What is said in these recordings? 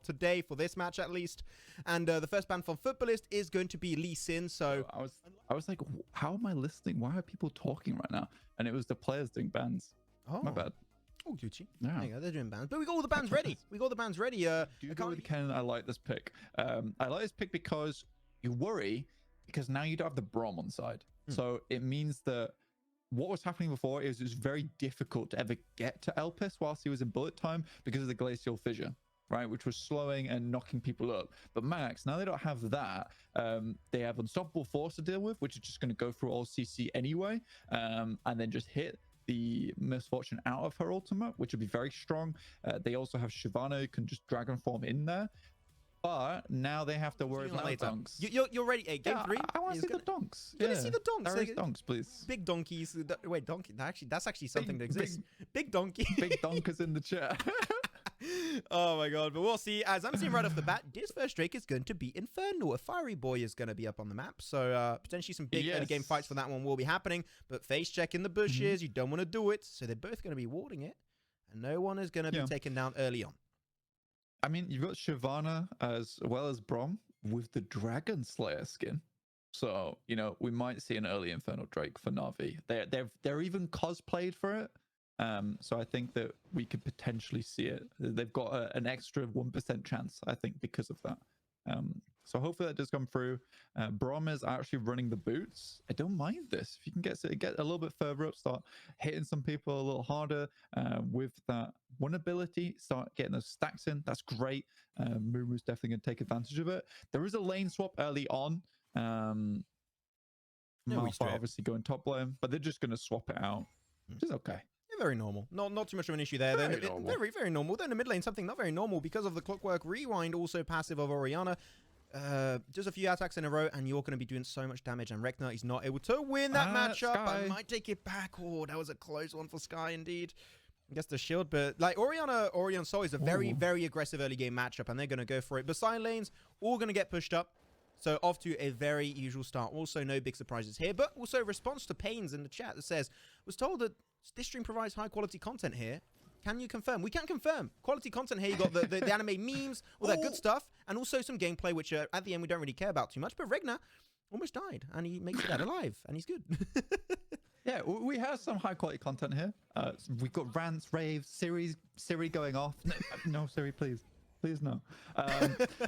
today for this match at least. And the first ban from Futbolist is going to be Lee Sin. So I was like, how am I listening? Why are people talking right now? And it was the players doing bans. Oh, my bad. Oh, Gucci. Yeah. There you go. They're doing bans, but we got all the bans ready. We got the bans ready. Do you go with Ken? I like this pick. I like this pick because you worry because now you don't have the Brom on side. So it means that what was happening before is it was very difficult to ever get to Elpis whilst he was in bullet time because of the glacial fissure, right, which was slowing and knocking people up. But Max, now they don't have that. They have Unstoppable Force to deal with, which is just going to go through all CC anyway, and then just hit the Misfortune out of her ultimate, which would be very strong. They also have Shyvana who can just Dragon Form in there. But now they have to worry about donks. You're ready. Hey, game 3. I want to see the donks. You want to see the donks? There is donks, please. Big donkeys. Wait, donkey. That's actually something that exists. Big donkey. Big donkers in the chat. Oh my god, but we'll see. As I'm seeing right off the bat, this first Drake is going to be Infernal. A Fiery Boy is going to be up on the map, so potentially some big early game fights for that one will be happening. But face check in the bushes, you don't want to do it, so they're both going to be warding it, and no one is going to be taken down early on. I mean, you've got Shyvana as well as Brom with the Dragon Slayer skin. So, you know, we might see an early Infernal Drake for Na'Vi. They're even cosplayed for it. So I think that we could potentially see it. They've got an extra 1% chance, I think, because of that. So hopefully that does come through. Brom is actually running the boots. I don't mind this. If you can get a little bit further up, start hitting some people a little harder with that one ability, start getting those stacks in. That's great. Mumu's definitely going to take advantage of it. There is a lane swap early on. Malphite obviously going top lane, but they're just going to swap it out, which is okay. Very normal. Not too much of an issue there. Very normal. Then the mid lane, something not very normal because of the Clockwork Rewind, also passive of Orianna. Just a few attacks in a row, and you're going to be doing so much damage. And Rek'Na is not able to win that matchup. I might take it back. Oh, that was a close one for Sky, indeed. I guess the shield, but like Orion Sol is a very, very aggressive early game matchup, and they're going to go for it. But side lanes all going to get pushed up. So off to a very usual start. Also, no big surprises here, but also a response to Pains in the chat that says, was told that this stream provides high quality content here. Can you confirm? We can confirm. Quality content here. You got the anime memes, all that good stuff, and also some gameplay, which at the end we don't really care about too much. But Rek'Na almost died, and he makes it out alive, and he's good. Yeah, we have some high quality content here. We've got rants, raves, Siri going off. No, Siri, please. Please no.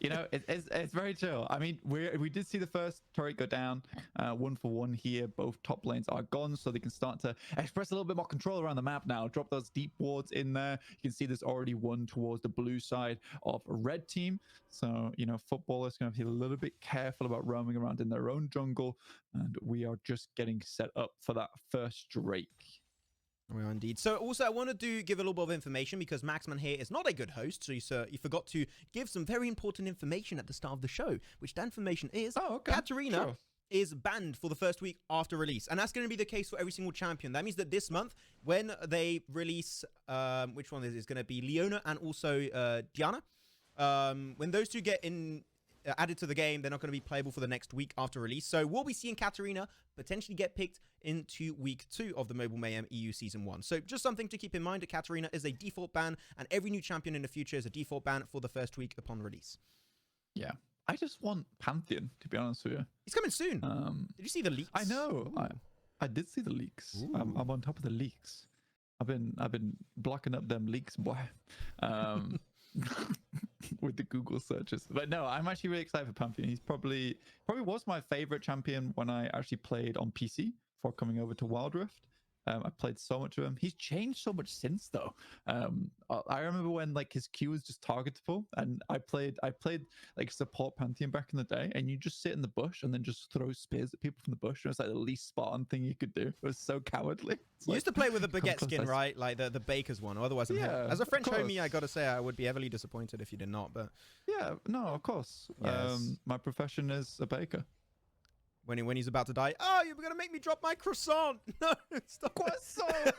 You know, it's very chill. I mean, we did see the first turret go down, 1-for-1 here. Both top lanes are gone, so they can start to express a little bit more control around the map now. Drop those deep wards in there. You can see there's already one towards the blue side of a red team. So, you know, Futbolist going to be a little bit careful about roaming around in their own jungle, and we are just getting set up for that first Drake. We are indeed. So also I wanted to give a little bit of information because Maxman here is not a good host. So he forgot to give some very important information at the start of the show, which that information is Katarina is banned for the first week after release. And that's going to be the case for every single champion. That means that this month when they release, which one is it? It's going to be Leona and also Diana. When those two get added to the game, they're not going to be playable for the next week after release. So we'll be seeing Katarina potentially get picked into week 2 of the Mobile Mayhem EU Season 1. So just something to keep in mind, that Katarina is a default ban, and every new champion in the future is a default ban for the first week upon release. Yeah. I just want Pantheon, to be honest with you. He's coming soon. Did you see the leaks? I know. I did see the leaks. I'm on top of the leaks. I've been blocking up them leaks, boy. With the Google searches. But no, I'm actually really excited for Pantheon. He's probably was my favorite champion when I actually played on PC before coming over to Wild Rift. I played so much of him. He's changed so much since though. I remember when like his Q was just targetable, and I played like support Pantheon back in the day, and you just sit in the bush and then just throw spears at people from the bush. It was like the least Spartan thing you could do. It was so cowardly. You used to play with the baguette skin, right? Like the baker's one. Otherwise, as a French homie, I gotta say I would be heavily disappointed if you did not. But yeah, no, of course. Yes. My profession is a baker. When he's about to die, oh, you're gonna make me drop my croissant. No, stop. Croissant.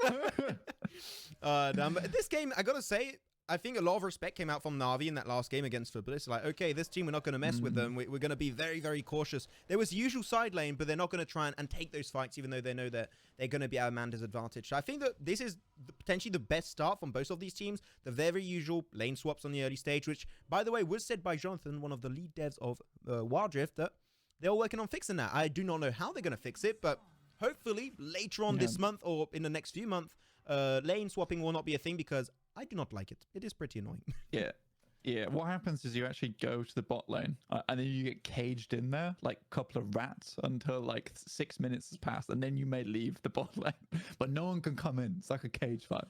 But this game, I gotta say, I think a lot of respect came out from Na'Vi in that last game against Futbolist. Like, okay, this team, we're not going to mess with them. We're going to be very, very cautious. There was usual side lane, but they're not going to try and take those fights, even though they know that they're going to be at a man disadvantage. So I think that this is potentially the best start from both of these teams. The very usual lane swaps on the early stage, which, by the way, was said by Jonathan, one of the lead devs of Wild Rift, that they're working on fixing that. I do not know how they're going to fix it, but hopefully later on this month or in the next few months, lane swapping will not be a thing, because I do not like it. It is pretty annoying. Yeah. What happens is you actually go to the bot lane and then you get caged in there like a couple of rats until like 6 minutes has passed, and then you may leave the bot lane, but no one can come in. It's like a cage fight.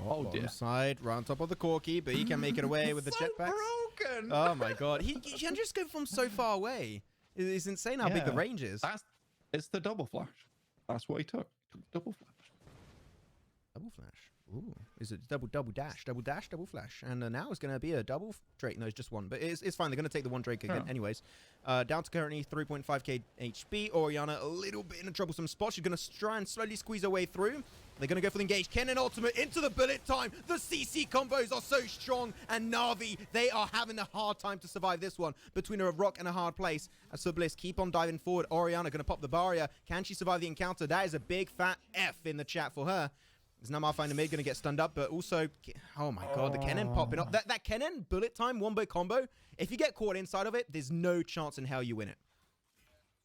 Oh dear. Side, right on top of the Corki, but he can make it away with the jetpacks. Broken. Oh my god. He can just go from so far away. It's insane how big the range is. It's the double flash. That's what he took. Double flash. Double flash. Ooh. Is it double dash, double flash? And now it's going to be a double Drake. No, it's just one. But it's fine. They're going to take the one Drake again anyways. Down to currently 3.5k HP. Orianna a little bit in a troublesome spot. She's going to try and slowly squeeze her way through. They're going to go for the engage. Kennen ultimate into the bullet time. The CC combos are so strong. And Na'Vi, they are having a hard time to survive this one. Between a rock and a hard place. As Futbolist keep on diving forward. Orianna going to pop the barrier. Can she survive the encounter? That is a big fat F in the chat for her. Is now Marfinder mid going to get stunned up, but also, oh my god, the Kennen popping up. That Kennen bullet time wombo combo, if you get caught inside of it, there's no chance in hell you win it.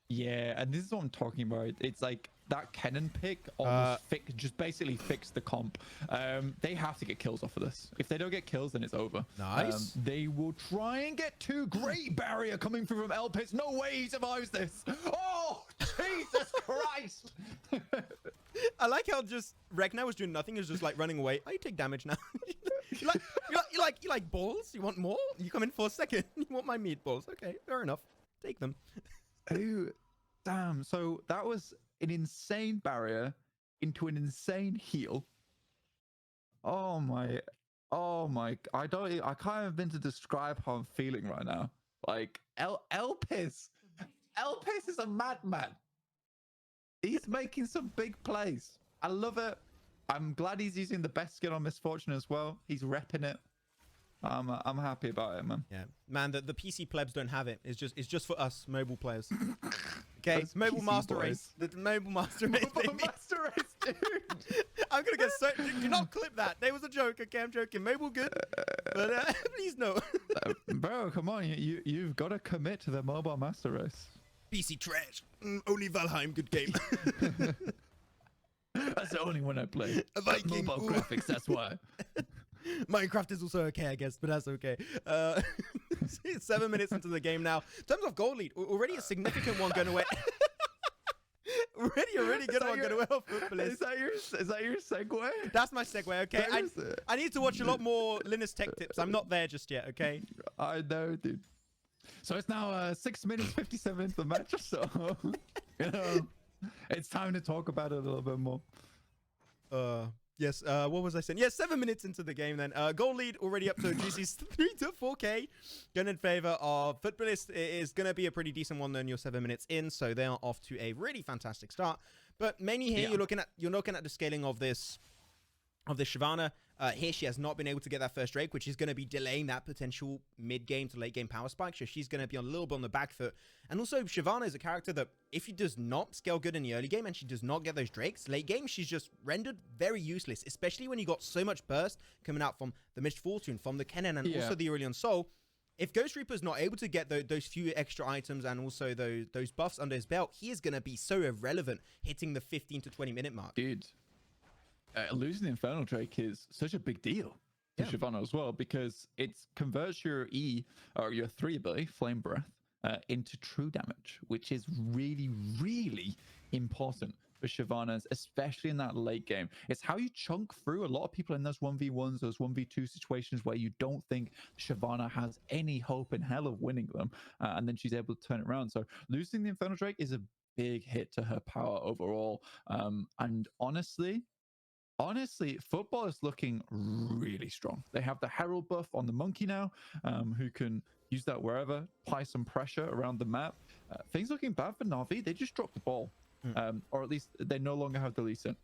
Yeah, and this is what I'm talking about. It's like that Kennen pick almost just basically fixed the comp. They have to get kills off of this. If they don't get kills, then it's over. Nice. They will try and get two. Great barrier coming through from Elpis. No way he survives this. Oh, Jesus Christ. I like how just Ragnar was doing nothing. He was just like running away. Oh, you take damage now. you like balls? You want more? You come in for a second. You want my meatballs? Okay, fair enough. Take them. Oh, damn. So that was an insane barrier into an insane heal. Oh my. I can't even begin to describe how I'm feeling right now. Like Elpis is a madman. He's making some big plays. I love it. I'm glad he's using the best skill on Misfortune as well. He's repping it. I'm happy about it, man. Yeah, man. The PC plebs don't have it. It's just for us mobile players. Okay, it's mobile master race. The mobile master race. Mobile master race, dude. I'm gonna get so. Do not clip that. There was a joke. Okay, I'm joking. Mobile good, but please no. Bro, come on. You've got to commit to the mobile master race. PC trash. Only Valheim good game. That's the only one I play. Viking. Mobile graphics, that's why. Minecraft is also okay, I guess, but that's okay. 7 minutes into the game now. In terms of goal lead, already a significant one going away. already good one going away off Futbolist. Is that your segue? That's my segue, okay? I need to watch a lot more Linus Tech Tips. I'm not there just yet, okay? I know, dude. So it's now 6 minutes 57 into the match, so you know, it's time to talk about it a little bit more. Yes. What was I saying? Yeah, 7 minutes into the game then. Goal lead already up to a juicy 3 to 4k. Going in favor of Futbolist. It is going to be a pretty decent one then. You're 7 minutes in, so they are off to a really fantastic start. But mainly here, you're looking at the scaling of this Shyvana. Here she has not been able to get that first Drake, which is going to be delaying that potential mid-game to late-game power spike. So she's going to be on a little bit on the back foot. And also, Shyvana is a character that if she does not scale good in the early game and she does not get those Drakes, late game, she's just rendered very useless, especially when you got so much burst coming out from the Misfortune, from the Kennen, and also the Aurelion Soul. If Ghost Reaper's not able to get those few extra items and also those buffs under his belt, he is going to be so irrelevant hitting the 15 to 20 minute mark. Dude. Losing the Infernal Drake is such a big deal to Shyvana as well, because it converts your E or your 3 ability, Flame Breath, into true damage, which is really, really important for Shyvana's, especially in that late game. It's how you chunk through a lot of people in those 1v1s, those 1v2 situations where you don't think Shyvana has any hope in hell of winning them, and then she's able to turn it around. So losing the Infernal Drake is a big hit to her power overall, and honestly, football is looking really strong. They have the Herald buff on the Monkey now, who can use that wherever, apply some pressure around the map. Things looking bad for Na'Vi. They just dropped the ball, or at least they no longer have the Lee Sin.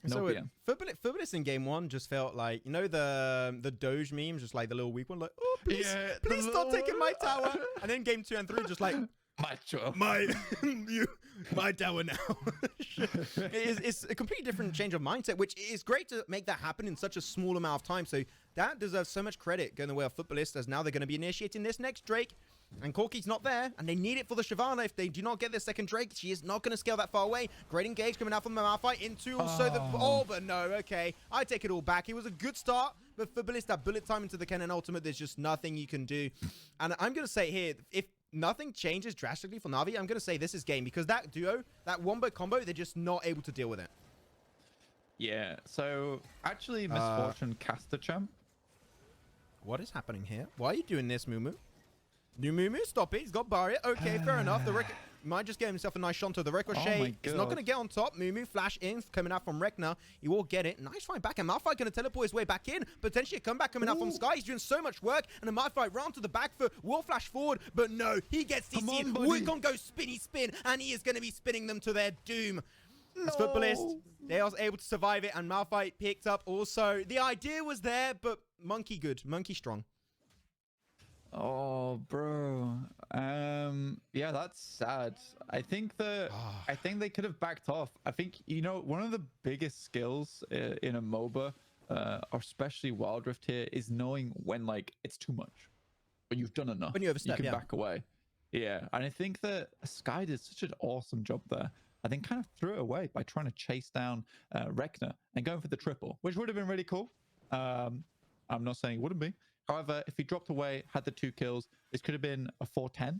No so PM. Futbolist in game 1 just felt like, you know, the Doge memes, just like the little weak one, like, oh, please, please stop taking my tower. And then game 2 and 3, just like, my tower now. It's a completely different change of mindset, which is great to make that happen in such a small amount of time. So that deserves so much credit going the way of Futbolist, as now they're going to be initiating this next Drake. And Corki's not there, and they need it for the Shyvana. If they do not get their second Drake, she is not going to scale that far away. Great engage coming out from the Malphite into also the... Oh, but no, okay. I take it all back. It was a good start, but Futbolist, that bullet time into the Kennen ultimate, there's just nothing you can do. And I'm going to say here, if nothing changes drastically for Na'Vi, I'm going to say this is game, because that duo, that wombo combo, they're just not able to deal with it. Yeah, so actually Misfortune cast the champ. What is happening here? Why are you doing this, Mumu? New Mumu, stop it. He's got barrier. Okay, fair enough. The might just get himself a nice Shanto. The Ricochet is not going to get on top. Mumu flash in, coming out from Rek'Na. He will get it. Nice fight back. And Malphite going to teleport his way back in. Potentially a comeback coming out from Sky. He's doing so much work. And a Malphite round to the back foot. Will flash forward. But no, he gets CC'd. Wukong goes spinny spin. And he is going to be spinning them to their doom. As Futbolist, they are able to survive it. And Malphite picked up also. The idea was there, but Monkey good. Monkey strong. Oh, bro. Yeah, that's sad. I think they could have backed off. I think, you know, one of the biggest skills in a MOBA, or especially Wild Rift here, is knowing when, like, it's too much. When you've done enough. When you overstep, you can back away. Yeah, and I think that Sky did such an awesome job there. I think kind of threw it away by trying to chase down Rek'Na and going for the triple, which would have been really cool. I'm not saying it wouldn't be. However, if he dropped away, had the 2 kills, this could have been a 4-10.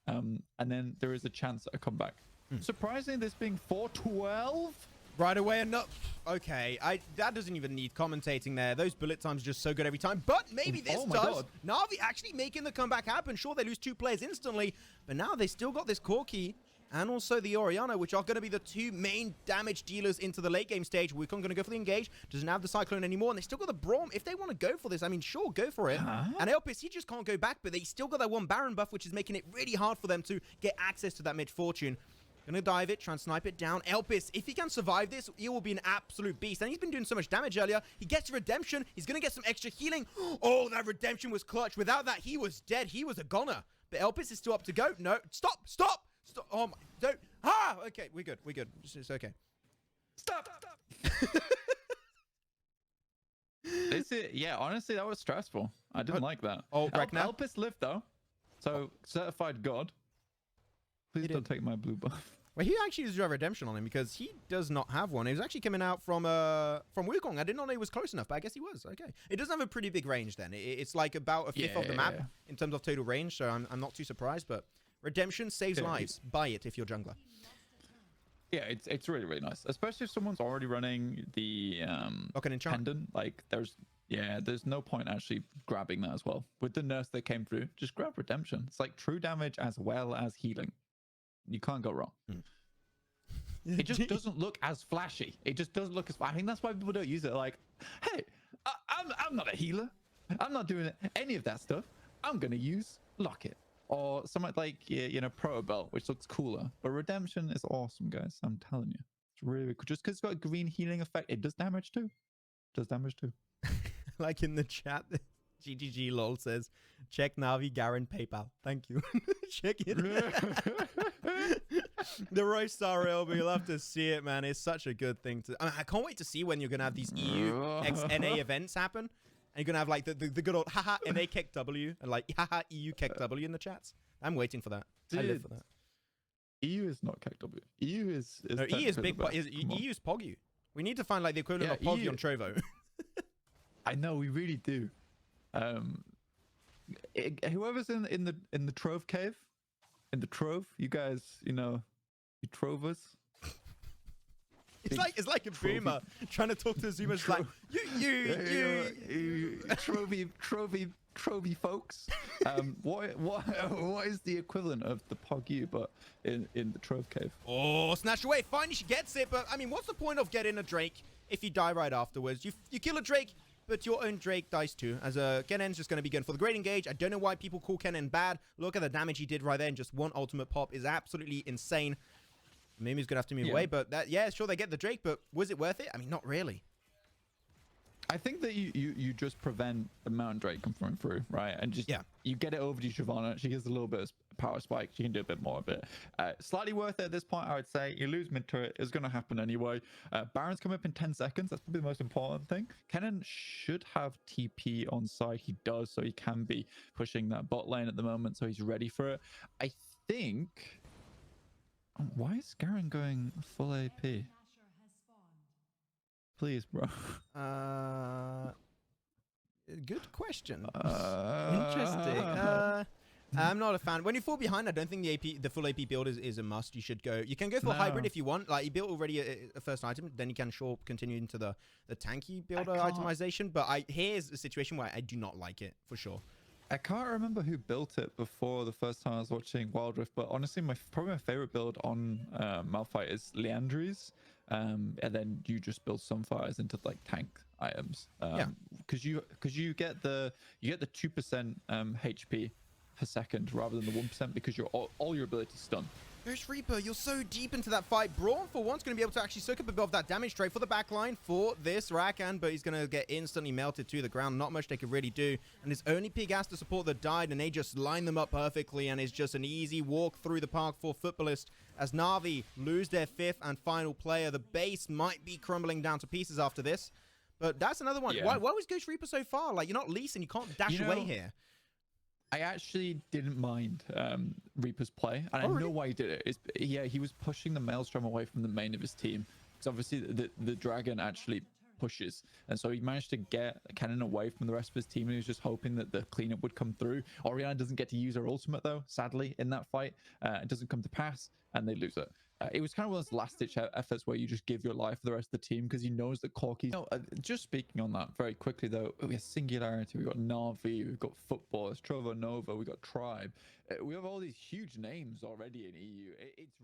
And then there is a chance at a comeback. Surprisingly, this being 4-12. Right away and not... Okay, that doesn't even need commentating there. Those bullet times are just so good every time. But maybe this does. Na'Vi actually making the comeback happen. Sure, they lose 2 players instantly. But now they still got this Corki and also the Orianna, which are going to be the 2 main damage dealers into the late game stage. Wukong going to go for the engage. Doesn't have the Cyclone anymore. And they still got the Braum. If they want to go for this, I mean, sure, go for it. And Elpis, he just can't go back. But they still got that 1 Baron buff, which is making it really hard for them to get access to that mid-fortune. Gonna dive it, try and snipe it down. Elpis, if he can survive this, he will be an absolute beast. And he's been doing so much damage earlier. He gets redemption. He's gonna get some extra healing. Oh, that redemption was clutch. Without that, he was dead. He was a goner. But Elpis is still up to go. No, stop. Oh my, don't. Okay, we're good. It's okay. Stop. Yeah, honestly, that was stressful. I didn't like that. Oh, Rek'Na. Elpis lived though. So, certified god. Please don't take my blue buff. Well, he actually does have redemption on him because he does not have one. He was actually coming out from Wukong. I did not know he was close enough, but I guess he was. Okay. It doesn't have a pretty big range then. It's like about a fifth of the map in terms of total range, so I'm not too surprised, but redemption saves lives. Buy it if you're jungler. Yeah, it's really, really nice. Especially if someone's already running the pendant. Like, there's no point actually grabbing that as well. With the nurse that came through, just grab redemption. It's like true damage as well as healing. You can't go wrong. It just doesn't look as flashy. It just doesn't look as... I think that's why people don't use it. Like, hey, I'm not a healer. I'm not doing any of that stuff. I'm going to use Locket. Or something like, you know, Proto Belt, which looks cooler. But Redemption is awesome, guys. I'm telling you. It's really cool. Just because it's got a green healing effect, it does damage too. Like in the chat, GGG lol says, check Na'Vi, Garen, PayPal. Thank you. Check it. The roast RLB, you'll have to see it, man. It's such a good thing to... I can't wait to see when you're going to have these EU x NA events happen. And you're going to have like the good old haha NA Kek W and like haha EU Kek W in the chats. I'm waiting for that. Dude, I live for that. EU is not Kek W. EU is no, EU is big. EU is Pogyu. We need to find like the equivalent of Pogyu on Trovo. I know, we really do. Whoever's in the Trove cave, in the Trove, you guys, you know, you Trovers. It's like a boomer trying to talk to Zuma. Like you Trovy folks. What is the equivalent of the Pogyu but in the Trove cave? Oh, snatched away. Finally, she gets it. But I mean, what's the point of getting a Drake if you die right afterwards? You kill a Drake, but your own Drake dies too. As Kennen's just going to be going for the great engage. I don't know why people call Kennen bad. Look at the damage he did right there, and just one ultimate pop is absolutely insane. Mimi's gonna have to move away, but yeah, sure, they get the Drake, but was it worth it? I mean, not really. I think that you just prevent the Mountain Drake from coming through, right? And just you get it over to Shyvana. She gets a little bit of power spike. She can do a bit more of it. Slightly worth it at this point, I would say. You lose mid turret. It's going to happen anyway. Baron's coming up in 10 seconds. That's probably the most important thing. Kennen should have TP on side. He does, so he can be pushing that bot lane at the moment, so he's ready for it. I think... Why is Garen going full AP? Please, bro. Good question. Interesting. I'm not a fan. When you fall behind, I don't think the full AP build is a must. You should go. You can go for hybrid if you want. Like, you built already a first item, then you can continue into the tanky builder itemization. But here's a situation where I do not like it for sure. I can't remember who built it before the first time I was watching Wild Rift, but honestly, probably my favorite build on Malphite is Leandry's. And then you just build Sunfires into like tank items. Because you get the 2% HP per second rather than the 1% because all your abilities stun. Ghost Reaper, you're so deep into that fight. Braum, for once, going to be able to actually soak up a bit of that damage trade for the backline for this Rakan, but he's going to get instantly melted to the ground. Not much they could really do. And his only Pegas to support that died, and they just line them up perfectly, and it's just an easy walk through the park for Futbolist. As Na'Vi lose their 5th and final player, the base might be crumbling down to pieces after this. But that's another one. Why was Ghost Reaper so far? Like, you're not Lee Sin, you can't dash away here. I actually didn't mind Reaper's play, and I know why he did it. He was pushing the Maelstrom away from the main of his team, because obviously the Dragon actually pushes, and so he managed to get Kennen away from the rest of his team, and he was just hoping that the cleanup would come through. Orianna doesn't get to use her ultimate, though, sadly, in that fight. It doesn't come to pass, and they lose it. It was kind of one of those last-ditch efforts where you just give your life for the rest of the team because he knows that Corky's... just speaking on that very quickly, though, we have Singularity, we've got Na'Vi, we've got Futbolist, Trovo Nova, we've got Tribe. We have all these huge names already in EU. It's